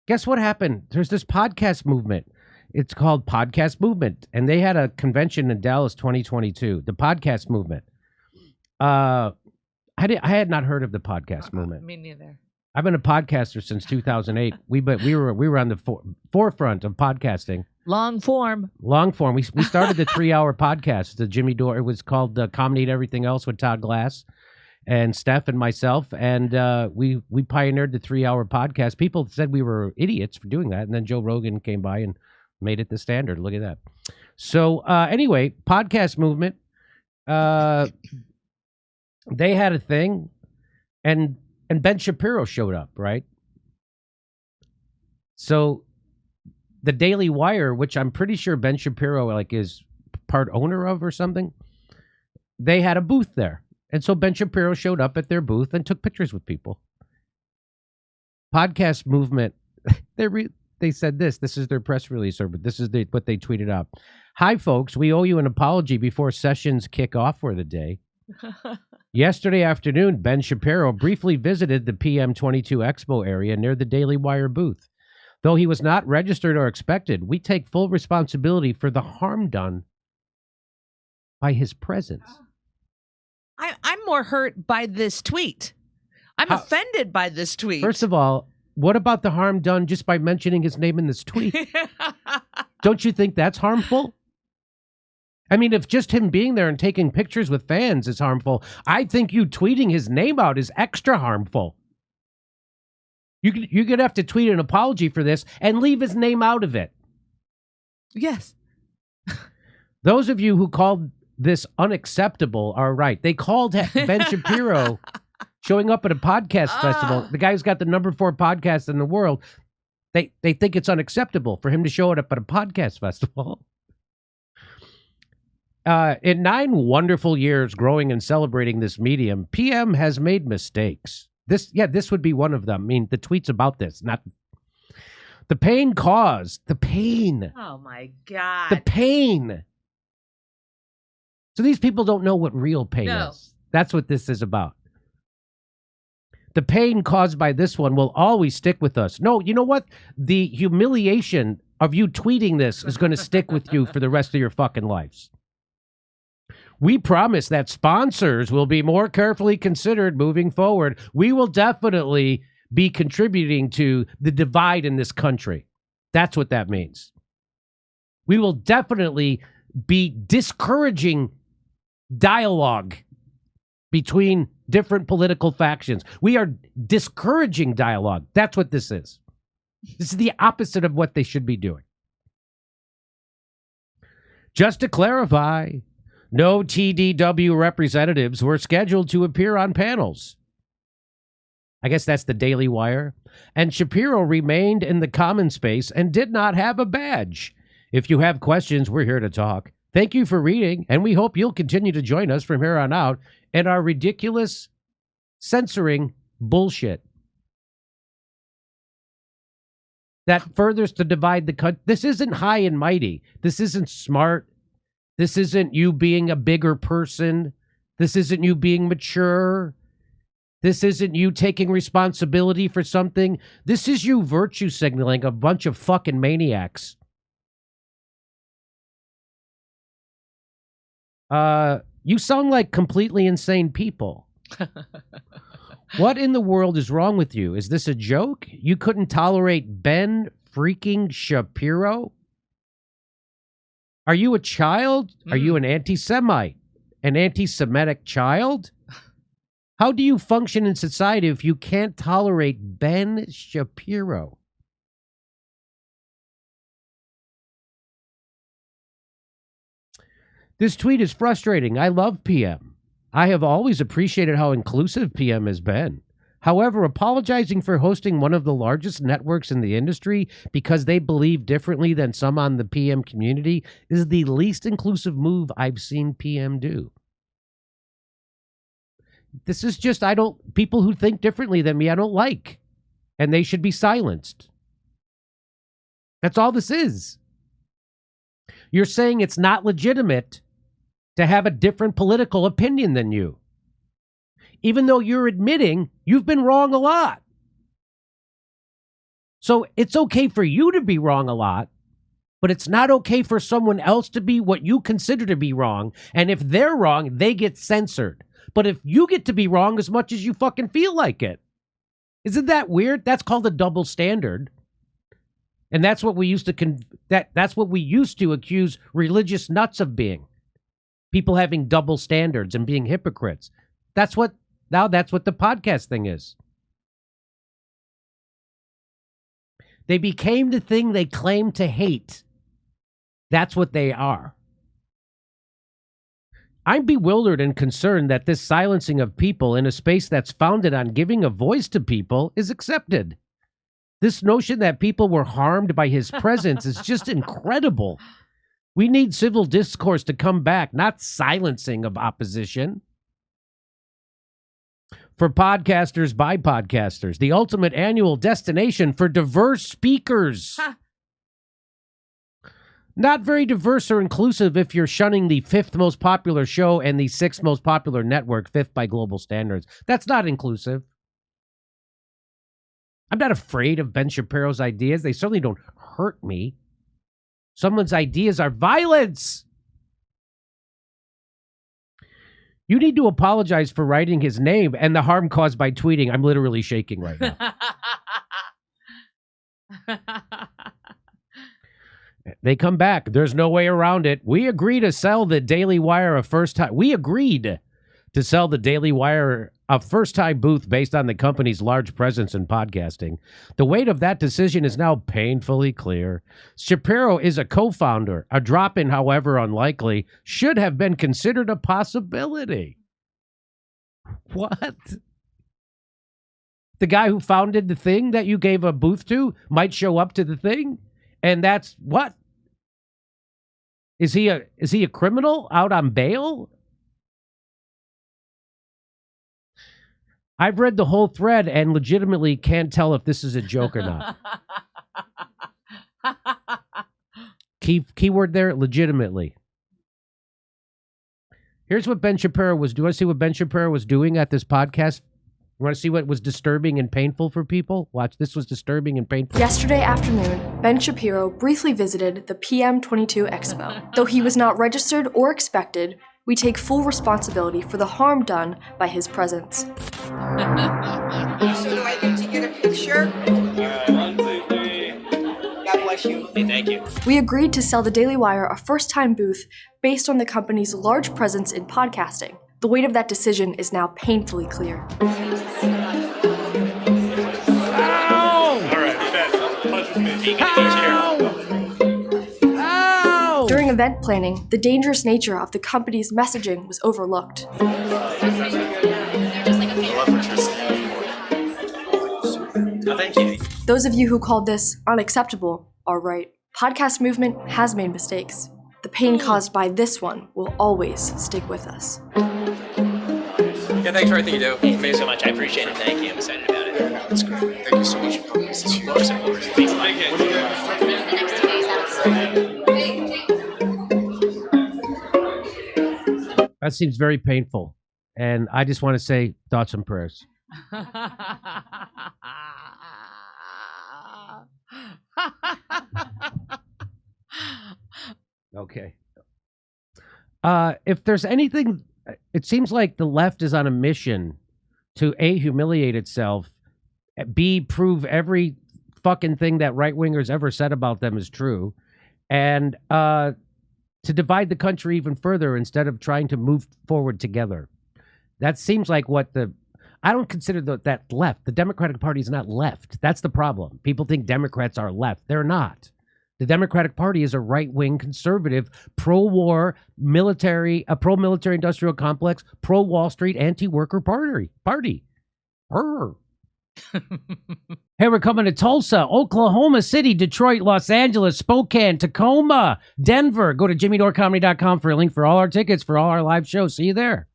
Guess what happened? There's this podcast movement. It's called Podcast Movement, and they had a convention in Dallas 2022. The Podcast Movement. I had not heard of the podcast movement. Me neither. I've been a podcaster since 2008. We were on the forefront of podcasting. Long form. We started the 3-hour podcast, the Jimmy Dore. It was called Comedy and Everything Else with Todd Glass and Steph and myself, and we pioneered the 3-hour podcast. People said we were idiots for doing that, and then Joe Rogan came by and made it the standard. Look at that. So anyway, Podcast Movement. They had a thing, and Ben Shapiro showed up, right? So the Daily Wire, which I'm pretty sure Ben Shapiro is part owner of or something, they had a booth there. And so Ben Shapiro showed up at their booth and took pictures with people. Podcast Movement, they said this is their press release, or this is what they tweeted out. Hi, folks. We owe you an apology before sessions kick off for the day. Yesterday afternoon, Ben Shapiro briefly visited the PM22 Expo area near the Daily Wire booth. Though he was not registered or expected, we take full responsibility for the harm done by his presence. I'm more hurt by this tweet. I'm offended by this tweet. First of all, what about the harm done just by mentioning his name in this tweet? Don't you think that's harmful? I mean, if just him being there and taking pictures with fans is harmful, I think you tweeting his name out is extra harmful. You're going to have to tweet an apology for this and leave his name out of it. Yes. Those of you who called this unacceptable are right. They called Ben Shapiro showing up at a podcast festival. The guy who's got the #4 podcast in the world. They think it's unacceptable for him to show up at a podcast festival. In 9 wonderful years growing and celebrating this medium, PM has made mistakes. This would be one of them. I mean, the tweets about this, not the pain caused. The pain. Oh, my God. The pain. So these people don't know what real pain is. That's what this is about. The pain caused by this one will always stick with us. No, you know what? The humiliation of you tweeting this is going to stick with you for the rest of your fucking lives. We promise that sponsors will be more carefully considered moving forward. We will definitely be contributing to the divide in this country. That's what that means. We will definitely be discouraging dialogue between different political factions. We are discouraging dialogue. That's what this is. This is the opposite of what they should be doing. Just to clarify, no TDW representatives were scheduled to appear on panels. I guess that's the Daily Wire. And Shapiro remained in the common space and did not have a badge. If you have questions, we're here to talk. Thank you for reading, and we hope you'll continue to join us from here on out in our ridiculous censoring bullshit that furthers to divide the country. This isn't high and mighty. This isn't smart. This isn't you being a bigger person. This isn't you being mature. This isn't you taking responsibility for something. This is you virtue signaling a bunch of fucking maniacs. You sound like completely insane people. What in the world is wrong with you? Is this a joke? You couldn't tolerate Ben freaking Shapiro? Are you a child? Are you an anti-Semite? An anti-Semitic child? How do you function in society if you can't tolerate Ben Shapiro? This tweet is frustrating. I love PM. I have always appreciated how inclusive PM has been. However, apologizing for hosting one of the largest networks in the industry because they believe differently than some on the PM community is the least inclusive move I've seen PM do. This is just, people who think differently than me, I don't like. And they should be silenced. That's all this is. You're saying it's not legitimate to have a different political opinion than you, even though you're admitting you've been wrong a lot. So it's okay for you to be wrong a lot, but it's not okay for someone else to be what you consider to be wrong. And if they're wrong, they get censored. But if you get to be wrong as much as you fucking feel like it, isn't that weird? That's called a double standard. And that's what we used to that's what we used to accuse religious nuts of being. People having double standards and being hypocrites. That's what the podcast thing is. They became the thing they claim to hate. That's what they are. I'm bewildered and concerned that this silencing of people in a space that's founded on giving a voice to people is accepted. This notion that people were harmed by his presence is just incredible. We need civil discourse to come back, not silencing of opposition. For podcasters by podcasters, the ultimate annual destination for diverse speakers. Huh. Not very diverse or inclusive if you're shunning the 5th most popular show and the 6th most popular network, 5th by global standards. That's not inclusive. I'm not afraid of Ben Shapiro's ideas. They certainly don't hurt me. Someone's ideas are violence. You need to apologize for writing his name and the harm caused by tweeting. I'm literally shaking right now. They come back. There's no way around it. We agree to sell the Daily Wire a first-time. We agreed to sell the Daily Wire a first-time booth based on the company's large presence in podcasting. The weight of that decision is now painfully clear. Shapiro is a co-founder. A drop-in, however unlikely, should have been considered a possibility. What? The guy who founded the thing that you gave a booth to might show up to the thing? And that's what? Is he a criminal out on bail? I've read the whole thread and legitimately can't tell if this is a joke or not. Keyword there, legitimately. Here's what Ben Shapiro was doing. Do you want to see what Ben Shapiro was doing at this podcast? You want to see what was disturbing and painful for people? Watch, this was disturbing and painful. Yesterday afternoon, Ben Shapiro briefly visited the PM22 Expo. Though he was not registered or expected, we take full responsibility for the harm done by his presence. So do I get to get a picture? 1, 2, 3. God bless you. Hey, thank you. We agreed to sell the Daily Wire a first-time booth based on the company's large presence in podcasting. The weight of that decision is now painfully clear. Ow! All right, punch with me. Ow! During event planning, the dangerous nature of the company's messaging was overlooked. Thank you. Those of you who called this unacceptable are right. Podcast movement has made mistakes. The pain caused by this one will always stick with us. Yeah, thanks for everything you do. Thank you so much. I appreciate it. Thank you. I'm excited about it. Yeah, no, it's great. Thank you so much for coming. This is huge. Of course. Thanks a lot. That seems very painful. And I just want to say thoughts and prayers. Okay. If there's anything, it seems like the left is on a mission to A, humiliate itself, B, prove every fucking thing that right-wingers ever said about them is true, and to divide the country even further instead of trying to move forward together. That seems like what I don't consider that left. The Democratic Party is not left. That's the problem. People think Democrats are left. They're not. The Democratic Party is a right-wing conservative, pro-war, military, a pro-military industrial complex, pro-Wall Street, anti-worker party. Hey, we're coming to Tulsa, Oklahoma City, Detroit, Los Angeles, Spokane, Tacoma, Denver. Go to jimmydorecomedy.com for a link for all our tickets for all our live shows. See you there.